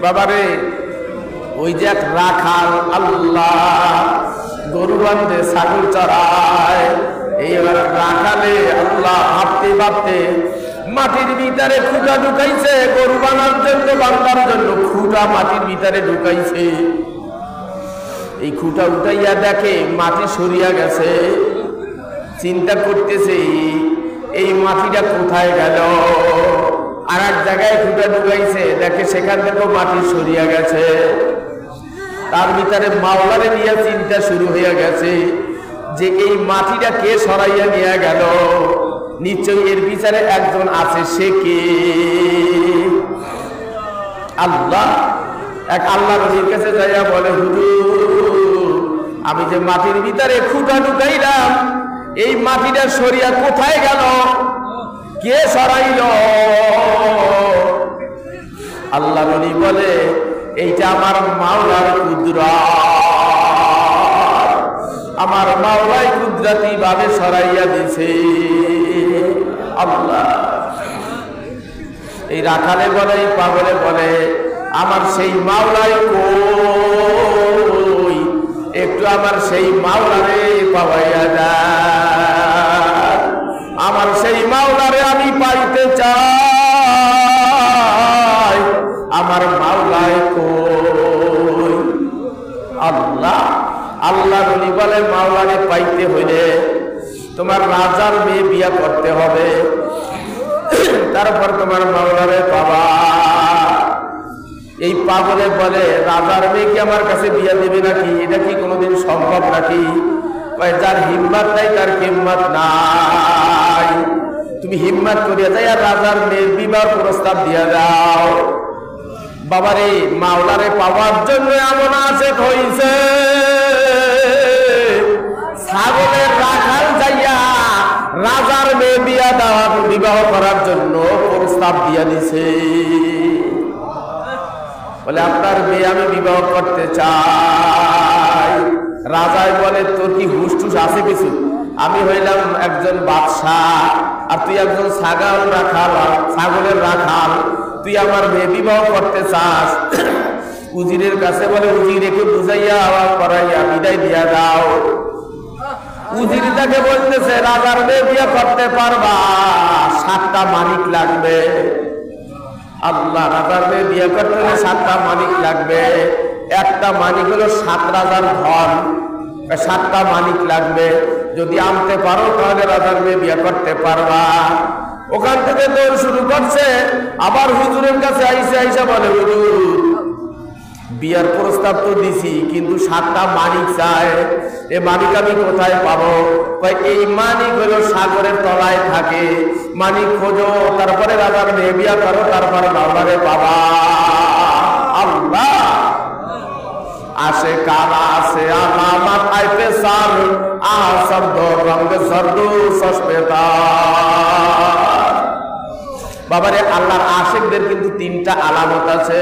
বাবারে ওই যে এক রাখাল আল্লাহ গরু বাঁধে ছাগল চড়ায়, এইবার রাখালে আল্লাহ ভাবতে ভাবতে মাটির ভিতরে খুঁটা ঢুকাইছে, গরু বাঁধার জন্য বাঁধার জন্য খুঁটা মাটির ভিতরে ঢুকাইছে। এই খুঁটা উঠাইয়া দেখে মাটি সরিয়া গেছে, চিন্তা করতেছে এই মাটিটা কোথায় গেল। আর এক জায়গায় খুঁটা ঢুকাইছে, দেখে সেখান থেকেও মাটি সরিয়া গেছে। তার ভিতরে মাওলারে নিয়ে চিন্তা শুরু হয়ে গেছে যে এই মাটিটা কে সরাইয়া নিয়ে গেল, নিশ্চয়ই এর বিচারে একজন আছে, সে কে? আল্লাহ। এক আল্লাহ নবীর কাছে যাইয়া বলে, হুজুর আমি যে মাটির ভিতরে খুঁটা ঢুকাইলাম, এই মাটিটা সরিয়া কোথায় গেল, কে সরাইল? আল্লাহ নবী বলে, এইটা আমার মাওলার কুদরত, আমার মাওলাই কুদরতি ভাবে সরাইয়া দিছে। আল্লাহ। এই রাখালে বলে, এই পাগলে বলে, আমার সেই মাওলাই কই, একটু আমার সেই মাওলারে পাওয়াইয়া যায়, আমার সেই মাওলারে আমি পাইতে চাই, আমার মাওলাই কই? আল্লাহ। আল্লাহ নবী বলে, মাওলারে পাইতে হইলে তোমার রাজার মেয়ে বিয়া করতে হবে, তারপর তোমার মাওলারে পাবা। এই পাগলে বলে, রাজার মেয়ে কি আমার কাছে বিয়া দেবে নাকি? এটা কি কোনোদিন সম্ভব নাকি? যার হিম্মত নাই তার হিম্মত নাই, তুমি হিম্মত করিয়া যাই আর রাজার মেয়ের বিবাহ প্রস্তাব দিয়া যাও। বাবারে মাওলারে পাওয়ার জন্য এমন আছে হইছে, ছাগলের রাখাল যাইয়া রাজার মেয়ে বিয়া দেওয়া বিবাহ করার জন্য প্রস্তাব দিয়া দিছে। বলে, আপনার মেয়ে আমি বিবাহ করতে চাই। রাজায় বলে, তোর কি হুশ টুস আছে কিছু? আমি হইলাম একজন বাদশাহ আর তুই একজন ছাগলের রাখাল, তুই আমার মেয়ে বিবাহ করতে চাস? উজিরের কাছে বলে, উজিরেকে বুঝাইয়া আওয়াজ করাইয়া বিদায় দিয়া দাও। উজির তাকে বলতেছে, রাজার মেয়ে বিয়ে করতে পারবা, 7টা মানিক লাগবে। আল্লাহ। রাজার মেয়ে বিয়ে করতে হলে 7টা মানিক লাগবে। একটা মানিক হলো 7 রাজার ধন, 7টা মানিক লাগবে। যদি আনতে পারো তাহলে রাজার মেয়ে বিয়ে করতে পারবা। ওখান থেকে দৌড় শুরু করছে, আবার হুজুরের কাছে আইসা বলে, হুজুর বিয়ার প্রস্তাব তো দিছি, কিন্তু 7টা মানিক চায়, এ মানিক আমি কোথায় পাবো? এই মানিক হলো সাগরের তলায় থাকে, মানিক খোঁজো, তারপরে রাজার মেয়ে বিয়া করো, তারপরে মাওলারে পাবা। আল্লাহ। আসে কালা আসে আলামাত আইতে সার আ শব্দ রঙ সর্দু সস্পেতা। বাবারে আল্লাহর আশিকদের কিন্তু 3টা আলামত আছে।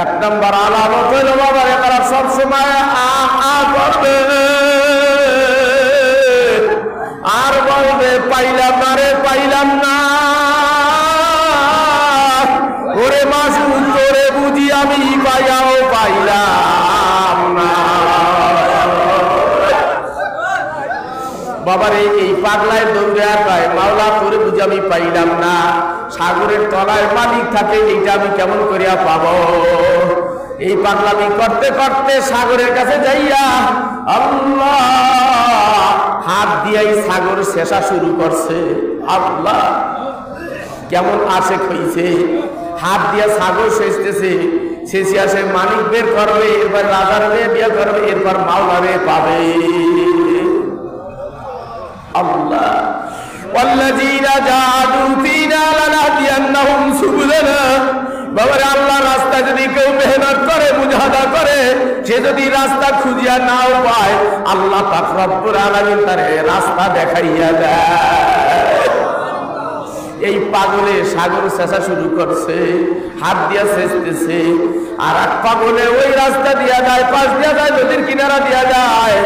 1 নম্বর আলামত হলো বাবারে তারা সবসময় করবে আর বলবে, পাইলাম না রে, পাইলাম না, ওরে মাসুদ তোরে বুঝি আমি পাইয়াও পাইলাম না। বাবারে এই পাগলায় দৌড়ে আসায়, মাওলা তোরে বুঝি আমি পাইলাম না, সাগরের তলায় মালিক থাকে, এইটা আমি কেমন করিয়া পাবো? এই পাগলামি করতে করতে সাগরের কাছে যাইয়া আল্লাহ হাত দিয়াই সাগর শেষা শুরু করছে। আল্লাহ। কেমন আশেক হইছে, হাত দিয়া সাগর শেষতেছে, শেষে আসে মালিক বের করবে, এরপর রাজার মেয়ে বিয়ে করবে, এরপর মাওলারে পাবে। আল্লাহ। والذين جاهدوا فينا لنهدينهم سبلنا। বাবারে আল্লাহ রাস্তা যদি কেউ মেহনত করে, মুজাহাদা করে, সে যদি রাস্তা খুঁজিয়া নাও পায়, আল্লাহ পাক রব্বুল আলামিন তার রাস্তা দেখাইয়া দেয়। এই পাগলে সাগর শেষা শুরু করছে, হাত দিয়া শেষতেছে, আর এক পাগলে ওই রাস্তা দিয়া যায়, পাশ দিয়া যায়, নদীর কিনারা দিয়া যায়।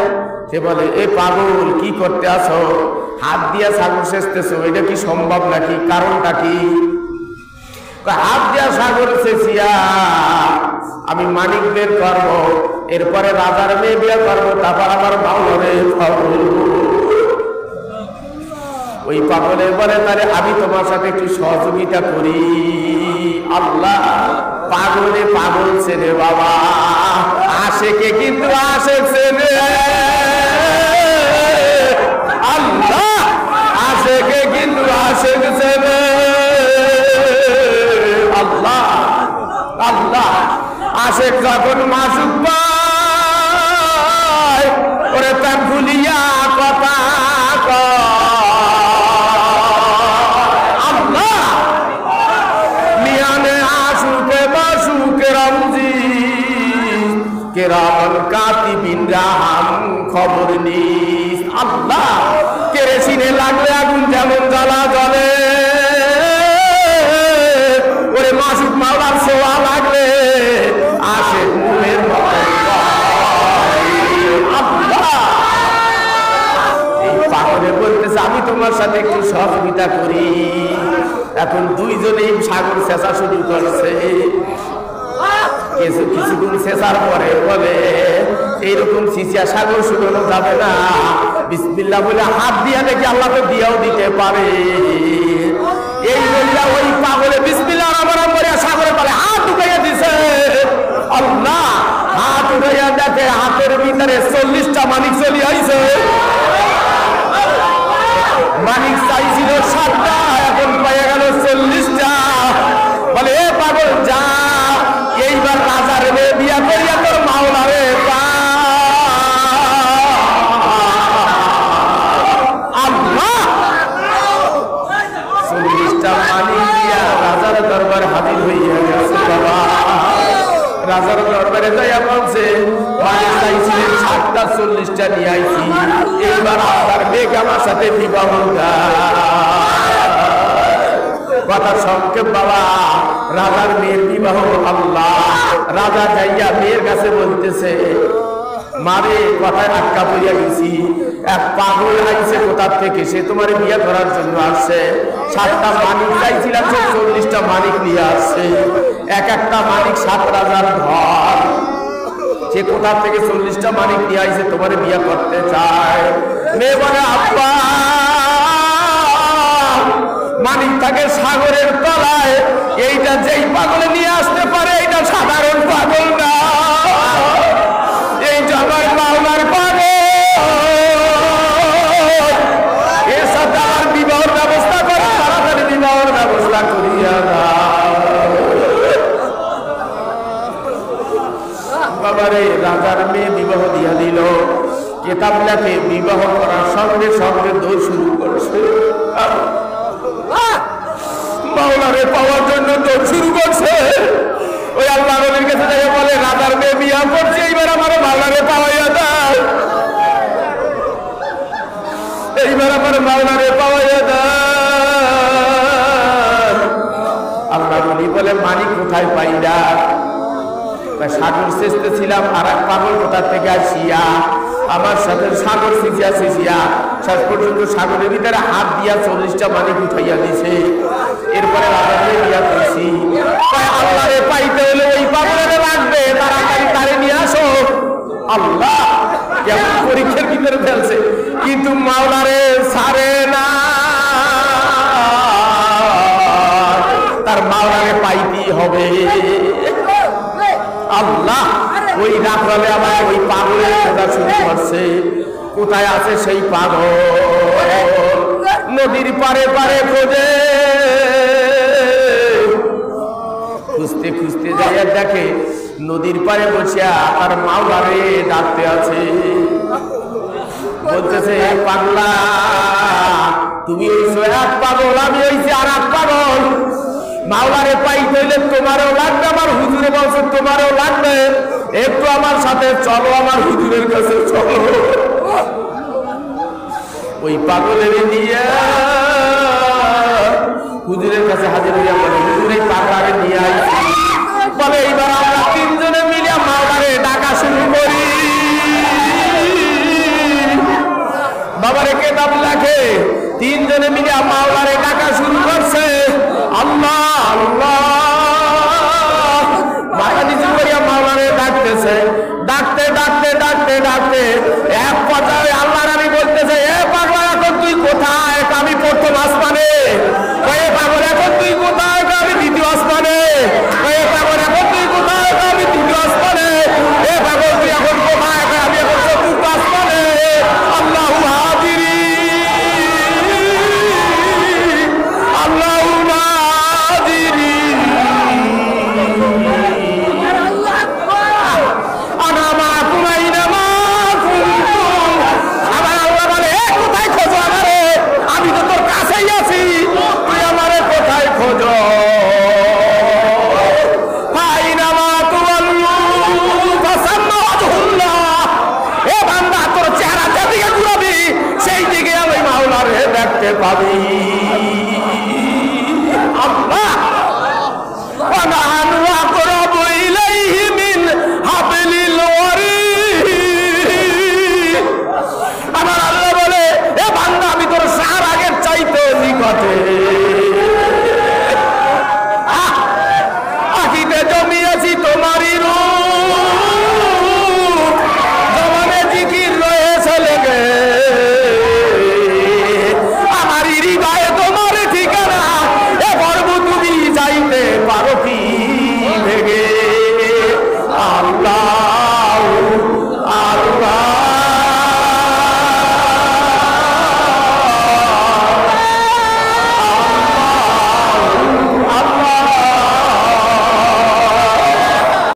সে বলে, এ পাগল কি করতে আসো? হাত দিয়া সাগর শেষতেছো, এটা কি সম্ভব নাকি? কারণটা কি? হাত দিয়া সাগর শেষিয়া আমি মানিক বের করবো, এরপরে রাজার মেয়ে বিয়ে করবো, তারপর আমার মাওলারে খাবো। ওই পাগলে বলে তাহলে আমি তোমার সাথে একটু সহযোগিতা করি। আল্লাহ, পাগলে পাগল ছেলে বাবা, আশেকে কিন্তু আশেক ছেলে। আল্লাহ, আশেকে কিন্তু আশেক ছেলে। আল্লাহ আল্লাহ, আশেক যখন মাসুক পায় ওরে তা ভুলিয়া কথা কেরামান কাতিবিন রাহাম খবর নিস। আল্লাহ, কেরোসিনে লাগলে আগুন যেমন জ্বালা জ্বলে, ওরে মাসুক মাওলার সোয়া লাগলে আসে ঘুমের পাগলে বলতেছে আমি তোমার সাথে একটু সহযোগিতা করি। এখন দুইজনেই সাগর চেঁচা শুরু করছে। কিছুক্ষণ শেষার পরে বলে এইরকম সিসিয়া সাগর শুকানো যাবে না, বিসমিল্লাহ বলে হাত দিয়া দেখি আল্লাহ তো দিয়াও দিতে পারে। এই বললা ওই পাগলে বিসমিল্লাহ আমার করে সাগরে পারে হাত ঢুকাইয়া দিছে। আল্লাহ, হাত উঠাইয়া দেখে হাতের ভিতরে 40টা মানিক চলি আইছে। মানিক চাইছিল 7টা, এখন পাইয়া গেল 40টা। বলে এ পাগল যা, এইবার রাজার মেয়ে বিয়া করিয়া তোর মাওলারে আল্লাহ 40টা মানিক দিয়া রাজার দরবারে হাজির হইয়া গেছে। বাবা, রাজার দরবারে যাইয়া বলছে মানিক চাইছিলেন 7টা, 40টা নিয়ে আইছি, এইবার আপনার মেয়েকে আমার সাথে বিবাহ কথা সংক্ষেপ। বাবা, রাজার মেয়ের বিবাহ। আল্লাহ, রাজা যাইয়া মেয়ের কাছে বলতেছে মারে কথায় আটকা পড়িয়া গেছি, এক পাগল আইছে কোথা থেকে, সে তোমার বিয়ে করার জন্য আসছে। 7টা মানিক চাইছিলাম, সে 40টা মানিক নিয়ে আসছে। এক একটা মানিক 7,000 ধর। সে কোথা থেকে 40টা মানিক নিয়ে আইছে তোমার বিয়ে করতে চায়। মেয়ে বলে আব্বা, মানিক থাকে সাগরের তলায়, এইটা যেই পাগলে নিয়ে আসতে পারে এইটা সাধারণ পাগল না, এইটা আমার মাওলার পাগল। এর সাথে আমার বিবাহের ব্যবস্থা করে, তাড়াতাড়ি বিবাহের ব্যবস্থা করিয়া দাও। বাবারে, রাজার মেয়ে বিবাহ দিয়া দিল। কেতাব লেখে বিবাহ করার সঙ্গে সঙ্গে দৌড় শুরু করছে। মাওলারে পাওয়ার জন্য দৌড় শুরু করছে। ওই আল্লাহ নবীর কাছে যাই বলে রাজার মেয়ে বিয়া করছে, এইবার আমার মাওলারে পাওয়াইয়া দাও, এইবার আমার মাওলারে পাওয়াইয়া দাও। আল্লাহ নবী বলে মানিক কোথায় পাইলা? সাগর চেষ্টা ছিলাম, আর এক পাগল কোথা থেকে আসিয়া আমার সাথে সাগর সিঁচিয়া সিঁচিয়া শেষ পর্যন্ত সাগরের ভিতরে হাত দিয়া 40টা মানিক উঠাইয়া দিছে। এরপরে রাজাকে বিয়া করছি। আল্লাহরে পাইতে হলে ওই পাগলের লাগবে, তাড়াতাড়ি তারে নিয়ে আসো। আল্লাহ কেমন পরীক্ষার ভিতরে ফেলছে, কিন্তু মাওলারে ছাড়ে না, তার মাওলারে পাইতেই হবে। আল্লাহ, ওই রাত্রে আমার ওই পাগলের খোঁজা শুরু করছে। কোথায় আছে সেই পাগল? নদীর পারে পারে খোঁজে, খুঁজতে খুঁজতে যাইয়া দেখে নদীর পারে বসিয়া তার মাওলারে ডাকতে আছে। বলতেছে পাগলা, তুমি হইছো এক পাগল, আমি হইছি আর এক পাগল। মাওলারে পাইতে হইলে তোমারও লাগবে, আমার হুজুরে বলছে তোমারও লাগবে, একটু আমার সাথে চলো, আমার হুজুরের কাছে চলো। ওই পাগলের নিয়ে হুজুরের কাছে হাজির হইয়া বলে হুজুর এই পাগলারে নিয়ে আইছি। বলে এইবার আমরা 3 জনে মিলে মাওলারে ডাকা শুরু করি। বাবারে কেতাব লেখে 3 জনে মিলে মাওলারে ডাকা শুরু করছে। আল্লাহ আল্লাহ